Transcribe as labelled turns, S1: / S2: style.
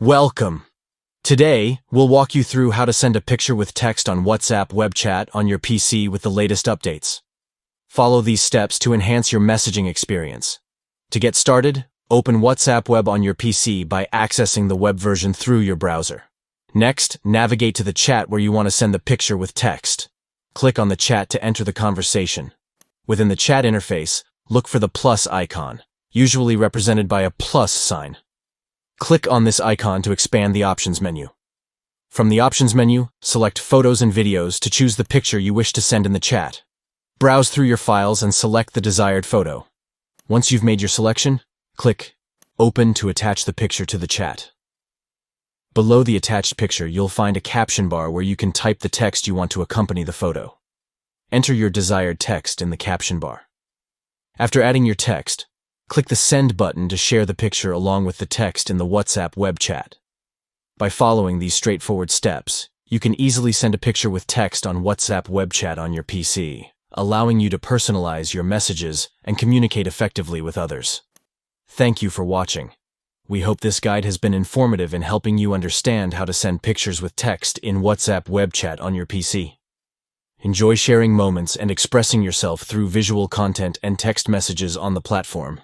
S1: Welcome! Today, we'll walk you through how to send a picture with text on WhatsApp web chat on your PC with the latest updates. Follow these steps to enhance your messaging experience. To get started, open WhatsApp web on your PC by accessing the web version through your browser. Next, navigate to the chat where you want to send the picture with text. Click on the chat to enter the conversation. Within the chat interface, look for the plus icon, usually represented by a plus sign. Click on this icon to expand the options menu. From the options menu, select Photos and Videos to choose the picture you wish to send in the chat. Browse through your files and select the desired photo. Once you've made your selection, click Open to attach the picture to the chat. Below the attached picture, you'll find a caption bar where you can type the text you want to accompany the photo. Enter your desired text in the caption bar. After adding your text, click the Send button to share the picture along with the text in the WhatsApp web chat. By following these straightforward steps, you can easily send a picture with text on WhatsApp web chat on your PC, allowing you to personalize your messages and communicate effectively with others. Thank you for watching. We hope this guide has been informative in helping you understand how to send pictures with text in WhatsApp web chat on your PC. Enjoy sharing moments and expressing yourself through visual content and text messages on the platform.